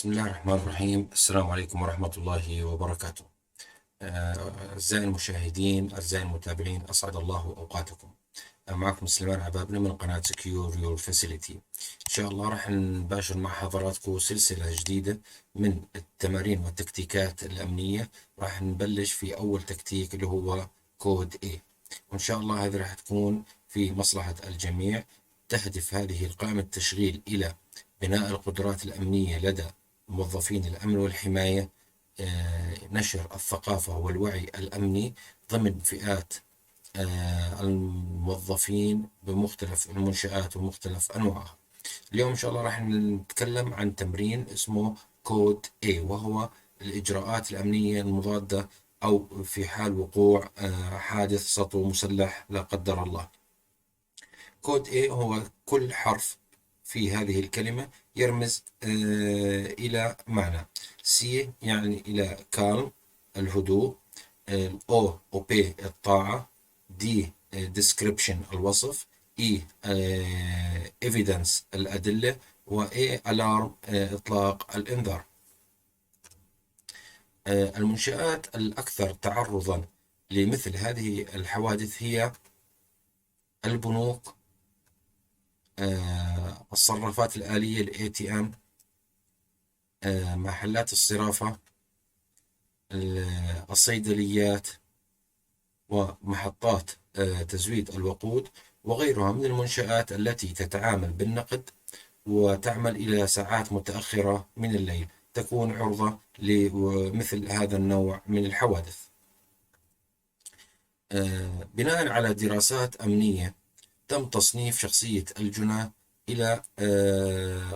بسم الله الرحمن الرحيم. السلام عليكم ورحمة الله وبركاته. أعزائي المشاهدين، أعزائي المتابعين، أسعد الله أوقاتكم. معكم سليمان عبابنة من قناة Secure Your Facility. إن شاء الله راح نباشر مع حضراتكم سلسلة جديدة من التمارين والتكتيكات الأمنية. راح نبلش في أول تكتيك اللي هو كود A، وإن شاء الله هذه راح تكون في مصلحة الجميع. تهدف هذه القائمة التشغيل إلى بناء القدرات الأمنية لدى موظفين الأمن والحماية، نشر الثقافة والوعي الأمني ضمن فئات الموظفين بمختلف المنشآت ومختلف أنواعها. اليوم إن شاء الله راح نتكلم عن تمرين اسمه كود A، وهو الإجراءات الأمنية المضادة أو في حال وقوع حادث سطو مسلح لا قدر الله. كود A هو كل حرف في هذه الكلمة يرمز إلى معنى. C يعني إلى calm الهدوء، O obey الطاعة، D description الوصف، E evidence الأدلة، و A alarm إطلاق الإنذار. المنشآت الأكثر تعرضا لمثل هذه الحوادث هي البنوك، الصرافات الآلية ال ATM، محلات الصرافة، الصيدليات، ومحطات تزويد الوقود، وغيرها من المنشآت التي تتعامل بالنقد وتعمل إلى ساعات متأخرة من الليل، تكون عرضة لمثل هذا النوع من الحوادث. بناء على دراسات أمنية تم تصنيف شخصية الجناة إلى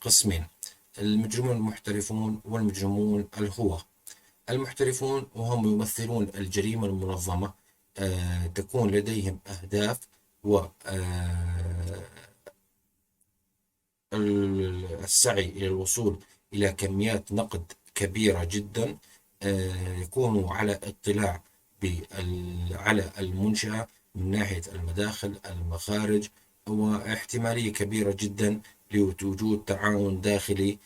قسمين: المجرمون المحترفون والمجرمون الهوى. المحترفون وهم يمثلون الجريمة المنظمة، تكون لديهم أهداف والسعي إلى الوصول إلى كميات نقد كبيرة جدا. يكونوا على اطلاع على المنشأة من ناحية المداخل المخارج، واحتمالية كبيرة جدا لوجود تعاون داخلي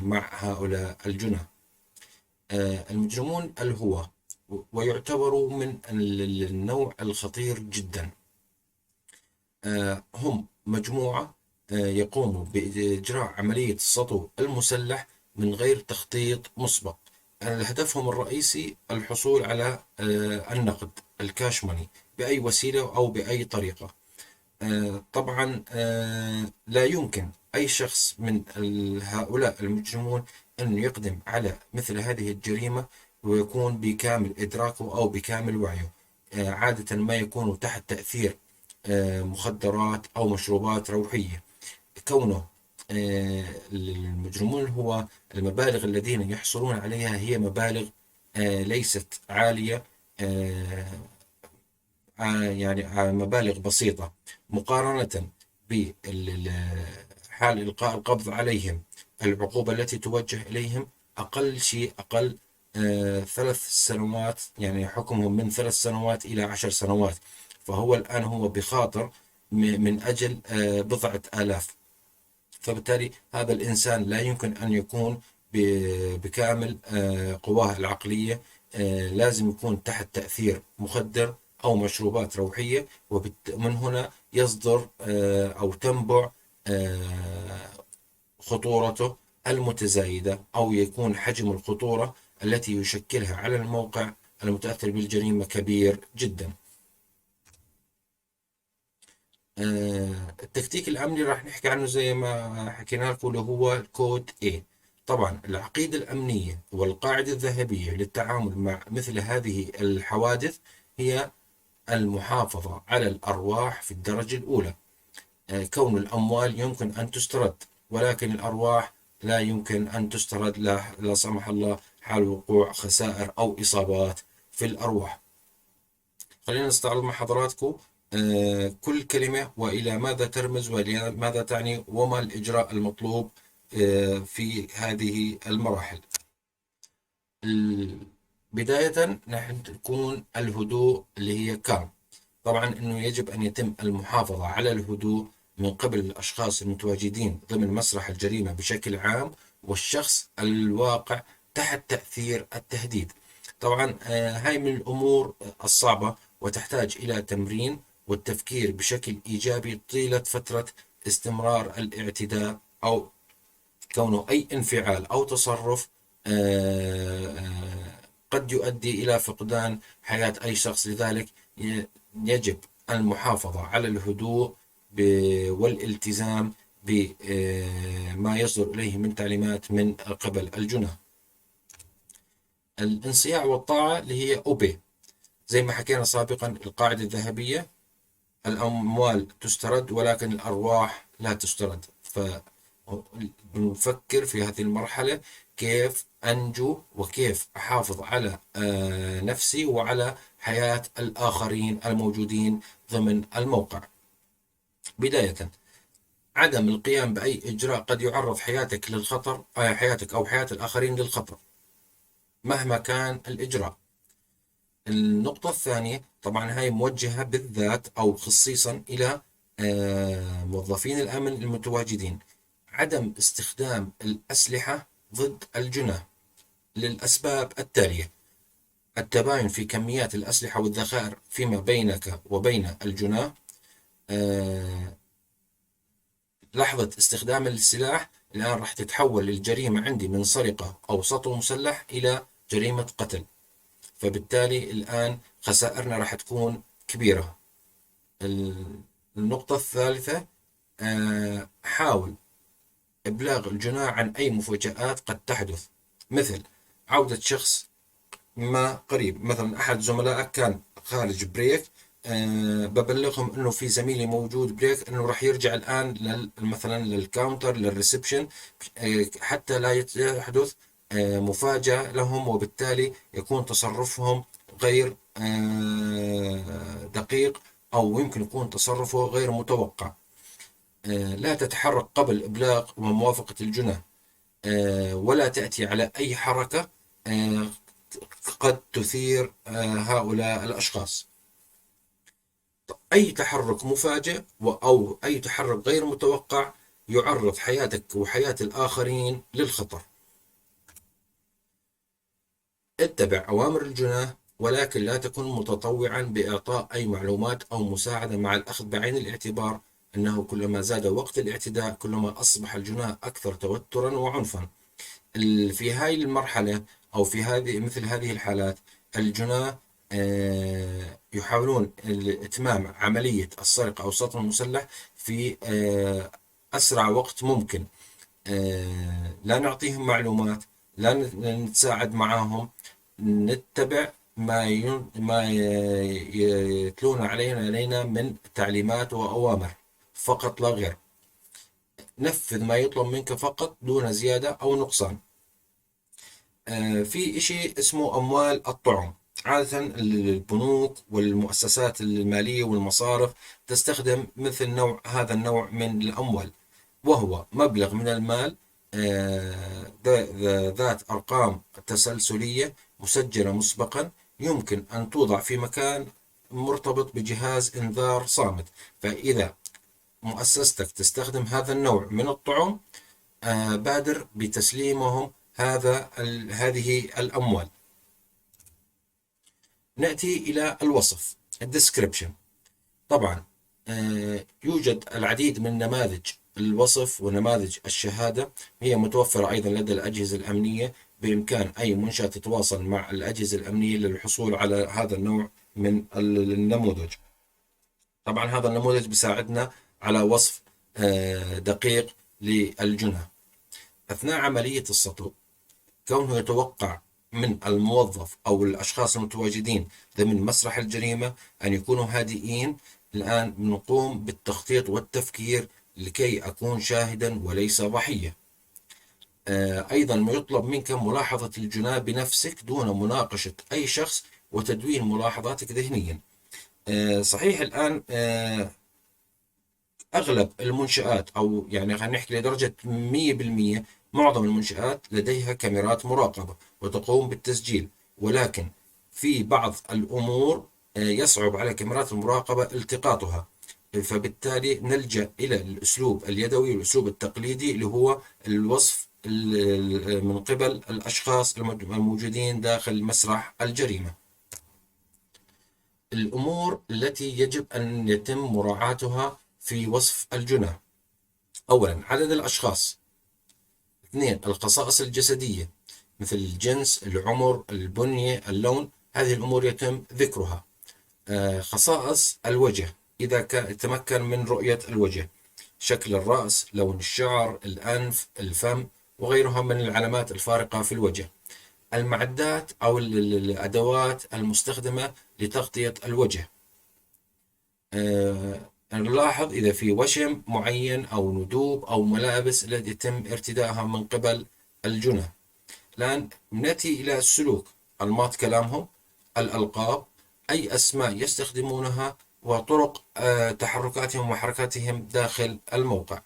مع هؤلاء الجناه. المجرمون الهوى ويعتبروا من النوع الخطير جدا. هم مجموعة يقوموا بإجراء عملية السطو المسلح من غير تخطيط مسبق. هدفهم الرئيسي الحصول على النقد الكاش ماني بأي وسيلة أو بأي طريقة. طبعا لا يمكن أي شخص من هؤلاء المجرمون أن يقدم على مثل هذه الجريمة ويكون بكامل إدراكه أو بكامل وعيه. عادة ما يكون تحت تأثير مخدرات أو مشروبات روحية. كونه المجرمون هو المبالغ الذين يحصلون عليها هي مبالغ ليست عالية، يعني مبالغ بسيطة مقارنة بحال إلقاء القبض عليهم. العقوبة التي توجه إليهم أقل شيء أقل 3 سنوات، يعني حكمهم من 3 سنوات إلى 10 سنوات. فهو الآن هو بخاطر من أجل بضعة آلاف. فبالتالي هذا الإنسان لا يمكن أن يكون بكامل قواه العقلية، لازم يكون تحت تأثير مخدر أو مشروبات روحية، ومن هنا يصدر أو تنبع خطورته المتزايدة، أو يكون حجم الخطورة التي يشكلها على الموقع المتأثر بالجريمة كبير جدا. التكتيك الأمني راح نحكي عنه زي ما حكينا لكم، اللي هو الكود A. طبعا العقيدة الأمنية والقاعدة الذهبية للتعامل مع مثل هذه الحوادث هي المحافظة على الأرواح في الدرجة الأولى. كون الأموال يمكن أن تسترد، ولكن الأرواح لا يمكن أن تسترد، لا سمح الله، حال وقوع خسائر أو إصابات في الأرواح. خلينا نستعرض مع حضراتكم كل كلمة وإلى ماذا ترمز وإلى ماذا تعني وما الإجراء المطلوب في هذه المراحل. بداية نحن تكون الهدوء اللي هي كام. طبعا أنه يجب أن يتم المحافظة على الهدوء من قبل الأشخاص المتواجدين ضمن مسرح الجريمة بشكل عام، والشخص الواقع تحت تأثير التهديد. طبعا هاي من الأمور الصعبة، وتحتاج إلى تمرين والتفكير بشكل إيجابي طيلة فترة استمرار الاعتداء، أو كونه أي انفعال أو تصرف قد يؤدي إلى فقدان حياة أي شخص. لذلك يجب المحافظة على الهدوء والالتزام بما يصدر إليه من تعليمات من قبل الجناه. الانصياع والطاعة اللي هي أوبي، زي ما حكينا سابقا القاعدة الذهبية: الأموال تسترد ولكن الأرواح لا تسترد. فنفكر في هذه المرحلة كيف أنجو وكيف أحافظ على نفسي وعلى حياة الآخرين الموجودين ضمن الموقع. بداية، عدم القيام بأي إجراء قد يعرض حياتك للخطر، حياتك أو حياة الآخرين للخطر مهما كان الإجراء. النقطة الثانية طبعا هاي موجهة بالذات أو خصيصا إلى موظفين الأمن المتواجدين: عدم استخدام الأسلحة ضد الجناه للأسباب التالية: التباين في كميات الأسلحة والذخائر فيما بينك وبين الجناه. لحظة استخدام السلاح الآن راح تتحول الجريمة عندي من سرقة أو سطو مسلح إلى جريمة قتل، فبالتالي الآن خسائرنا راح تكون كبيرة. النقطة الثالثة: حاول إبلاغ الجناه عن أي مفاجآت قد تحدث، مثل عودة شخص ما قريب. مثلا أحد زملائك كان خارج بريك، ببلغهم انه في زميلي موجود بريك، انه راح يرجع الان مثلا للكاونتر للريسبشن، حتى لا يحدث مفاجأة لهم، وبالتالي يكون تصرفهم غير دقيق، او يمكن يكون تصرفه غير متوقع. لا تتحرك قبل إبلاغ وموافقة الجناه، ولا تأتي على أي حركة قد تثير هؤلاء الأشخاص. أي تحرك مفاجئ أو أي تحرك غير متوقع يعرض حياتك وحياة الآخرين للخطر. اتبع أوامر الجناه، ولكن لا تكن متطوعا بإعطاء أي معلومات أو مساعدة، مع الأخذ بعين الاعتبار أنه كلما زاد وقت الاعتداء كلما أصبح الجناه أكثر توترا وعنفا. في هاي المرحلة أو في مثل هذه الحالات الجناه يحاولون إتمام عملية السرقة أو السطو المسلح في أسرع وقت ممكن. لا نعطيهم معلومات، لا نتساعد معهم، نتبع ما يتلون علينا من تعليمات وأوامر فقط لا غير. نفذ ما يطلب منك فقط دون زيادة أو نقصان. في إشي اسمه أموال الطعم. عادة البنوك والمؤسسات المالية والمصارف تستخدم مثل هذا النوع من الأموال، وهو مبلغ من المال ذات أرقام تسلسلية مسجلة مسبقا، يمكن أن توضع في مكان مرتبط بجهاز إنذار صامت. فإذا مؤسستك تستخدم هذا النوع من الطعم، بادر بتسليمهم هذه الأموال. نأتي إلى الوصف الديسكريبشن. طبعا يوجد العديد من نماذج الوصف ونماذج الشهادة، هي متوفرة أيضا لدى الأجهزة الأمنية. بإمكان أي منشأة تتواصل مع الأجهزة الأمنية للحصول على هذا النوع من النموذج. طبعا هذا النموذج بيساعدنا على وصف دقيق للجناه. أثناء عملية السطو، كونه يتوقع من الموظف أو الأشخاص المتواجدين ضمن مسرح الجريمة أن يكونوا هادئين. الآن بنقوم بالتخطيط والتفكير لكي أكون شاهدا وليس ضحية. أيضا يطلب منك ملاحظة الجناه بنفسك دون مناقشة أي شخص، وتدوين ملاحظاتك ذهنيا. صحيح الآن أغلب المنشآت، أو يعني خلينا نحكي لدرجة 100%، معظم المنشآت لديها كاميرات مراقبة وتقوم بالتسجيل، ولكن في بعض الأمور يصعب على كاميرات المراقبة التقاطها، فبالتالي نلجأ إلى الأسلوب اليدوي والأسلوب التقليدي اللي هو الوصف من قبل الأشخاص الموجودين داخل مسرح الجريمة. الأمور التي يجب أن يتم مراعاتها في وصف الجناة: أولا عدد الأشخاص. اثنين الخصائص الجسدية مثل الجنس، العمر، البنية، اللون، هذه الأمور يتم ذكرها. خصائص الوجه، إذا تمكن من رؤية الوجه، شكل الرأس، لون الشعر، الأنف، الفم، وغيرها من العلامات الفارقة في الوجه. المعدات أو الأدوات المستخدمة لتغطية الوجه. نلاحظ إذا في وشم معين أو ندوب أو ملابس التي يتم ارتدائها من قبل الجنة. الآن نأتي إلى السلوك، أنماط كلامهم، الألقاب، أي أسماء يستخدمونها، وطرق تحركاتهم وحركاتهم داخل الموقع.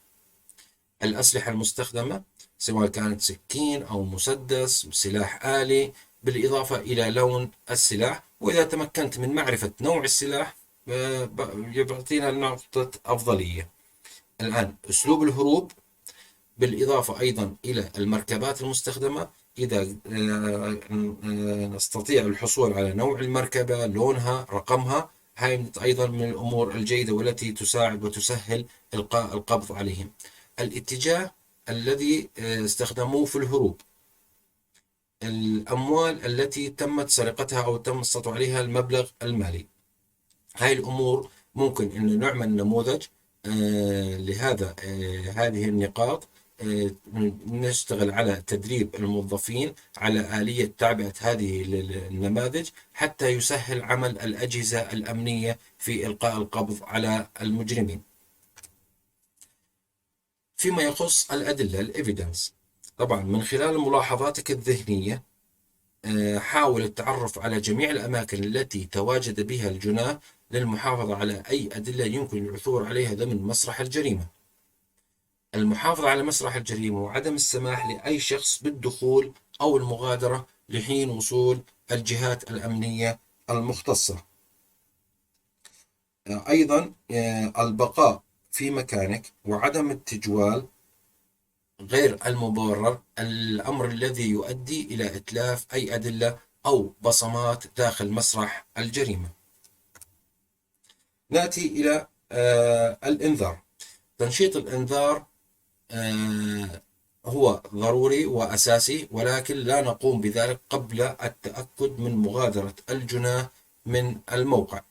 الأسلحة المستخدمة سواء كانت سكين أو مسدس، سلاح آلي، بالإضافة إلى لون السلاح. وإذا تمكنت من معرفة نوع السلاح يعطينا نقطة أفضلية. الآن أسلوب الهروب، بالإضافة أيضا إلى المركبات المستخدمة، إذا نستطيع الحصول على نوع المركبة، لونها، رقمها، هاي أيضا من الأمور الجيدة والتي تساعد وتسهل إلقاء القبض عليهم. الاتجاه الذي استخدموه في الهروب، الأموال التي تمت سرقتها أو تم السطو عليها المبلغ المالي. هاي الأمور ممكن أن نعمل نموذج لهذا هذه النقاط. نشتغل على تدريب الموظفين على آلية تعبئة هذه النماذج حتى يسهل عمل الأجهزة الأمنية في إلقاء القبض على المجرمين. فيما يخص الأدلة، الإيفيدنس، طبعا من خلال ملاحظاتك الذهنية حاول التعرف على جميع الأماكن التي تواجد بها الجناة للمحافظة على أي أدلة يمكن العثور عليها ضمن مسرح الجريمة. المحافظة على مسرح الجريمة وعدم السماح لأي شخص بالدخول أو المغادرة لحين وصول الجهات الأمنية المختصة. أيضا البقاء في مكانك وعدم التجوال غير المبرر، الأمر الذي يؤدي إلى إتلاف أي أدلة أو بصمات داخل مسرح الجريمة. نأتي إلى الإنذار. تنشيط الإنذار هو ضروري وأساسي، ولكن لا نقوم بذلك قبل التأكد من مغادرة الجناة من الموقع.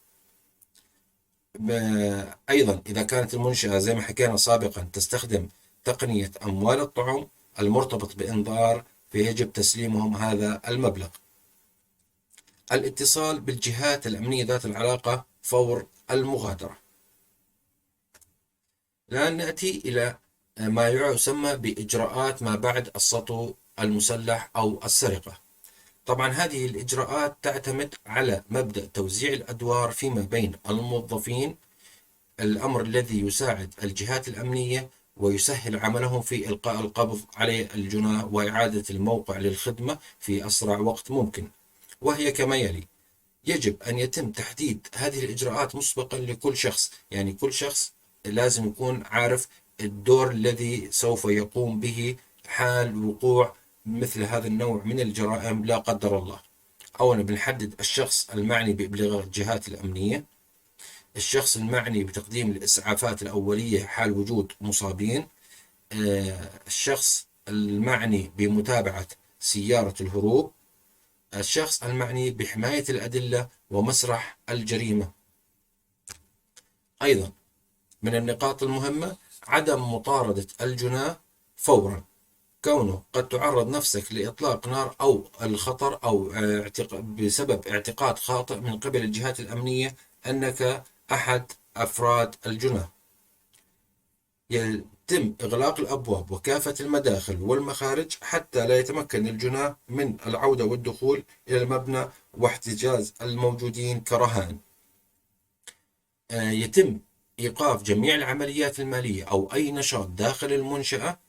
أيضا إذا كانت المنشأة زي ما حكينا سابقا تستخدم تقنية أموال الطعم المرتبط بإنذار، فيجب تسليمهم هذا المبلغ. الاتصال بالجهات الأمنية ذات العلاقة فور المغادرة. الآن نأتي إلى ما يسمى بإجراءات ما بعد السطو المسلح أو السرقة. طبعا هذه الإجراءات تعتمد على مبدأ توزيع الأدوار فيما بين الموظفين، الأمر الذي يساعد الجهات الأمنية ويسهل عملهم في إلقاء القبض على الجناة وإعادة الموقع للخدمة في أسرع وقت ممكن، وهي كما يلي: يجب أن يتم تحديد هذه الإجراءات مسبقا لكل شخص، يعني كل شخص لازم يكون عارف الدور الذي سوف يقوم به حال وقوع مثل هذا النوع من الجرائم لا قدر الله. أولا بنحدد الشخص المعني بإبلاغ الجهات الأمنية، الشخص المعني بتقديم الإسعافات الأولية حال وجود مصابين، الشخص المعني بمتابعة سيارة الهروب، الشخص المعني بحماية الأدلة ومسرح الجريمة. أيضا من النقاط المهمة عدم مطاردة الجناة فورا، كونه قد تعرض نفسك لإطلاق نار أو الخطر أو بسبب اعتقاد خاطئ من قبل الجهات الأمنية أنك أحد أفراد الجناة. يتم إغلاق الأبواب وكافة المداخل والمخارج حتى لا يتمكن الجناة من العودة والدخول إلى المبنى واحتجاز الموجودين كرهان. يتم إيقاف جميع العمليات المالية أو أي نشاط داخل المنشأة،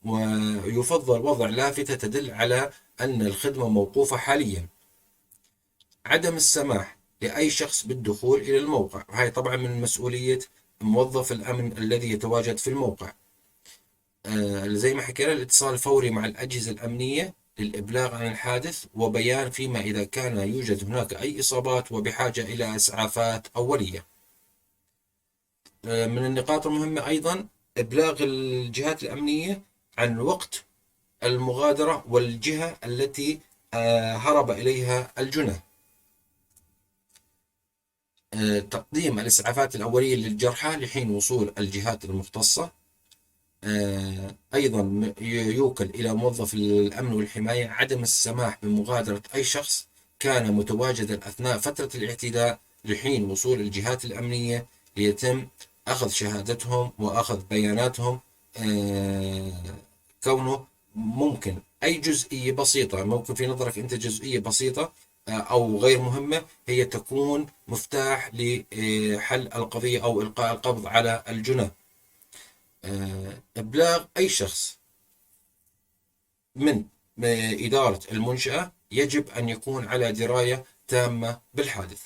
ويفضل وضع لافتة تدل على أن الخدمة موقوفة حاليا. عدم السماح لأي شخص بالدخول إلى الموقع، هاي طبعا من مسؤولية موظف الأمن الذي يتواجد في الموقع. زي ما حكينا الاتصال الفوري مع الأجهزة الأمنية للإبلاغ عن الحادث وبيان فيما إذا كان يوجد هناك أي إصابات وبحاجة إلى إسعافات أولية. من النقاط المهمة أيضا إبلاغ الجهات الأمنية عن وقت المغادرة والجهة التي هرب إليها الجنى. تقديم الإسعافات الأولية للجرحى لحين وصول الجهات المختصة. أيضا يوكل إلى موظف الأمن والحماية عدم السماح بمغادرة أي شخص كان متواجدا أثناء فترة الاعتداء لحين وصول الجهات الأمنية ليتم أخذ شهادتهم وأخذ بياناتهم. كونه ممكن أي جزئية بسيطة، ممكن في نظرك أنت جزئية بسيطة أو غير مهمة، هي تكون مفتاح لحل القضية أو إلقاء القبض على الجنى. إبلاغ أي شخص من إدارة المنشأة يجب أن يكون على دراية تامة بالحادث.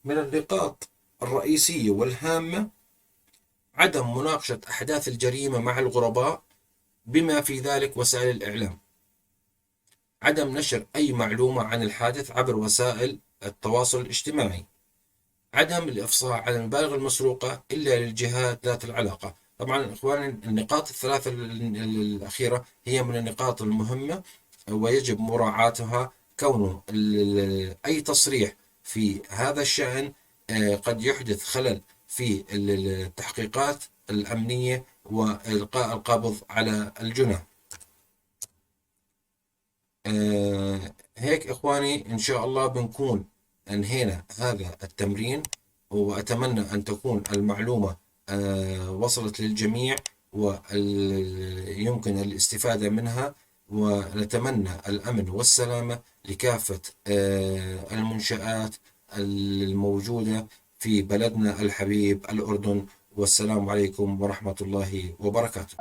من النقاط الرئيسية والهامة عدم مناقشة أحداث الجريمة مع الغرباء بما في ذلك وسائل الإعلام. عدم نشر أي معلومة عن الحادث عبر وسائل التواصل الاجتماعي. عدم الإفصاح عن المبالغ المسروقة إلا للجهات ذات العلاقة. طبعا إخواني النقاط الثلاثة الأخيرة هي من النقاط المهمة ويجب مراعاتها، كونه أي تصريح في هذا الشأن قد يحدث خلل في التحقيقات الأمنية وإلقاء القبض على الجنى. هيك إخواني إن شاء الله بنكون أنهينا هذا التمرين، وأتمنى أن تكون المعلومة وصلت للجميع ويمكن الاستفادة منها، ونتمنى الأمن والسلامة لكافة المنشآت الموجودة في بلدنا الحبيب الأردن. والسلام عليكم ورحمة الله وبركاته.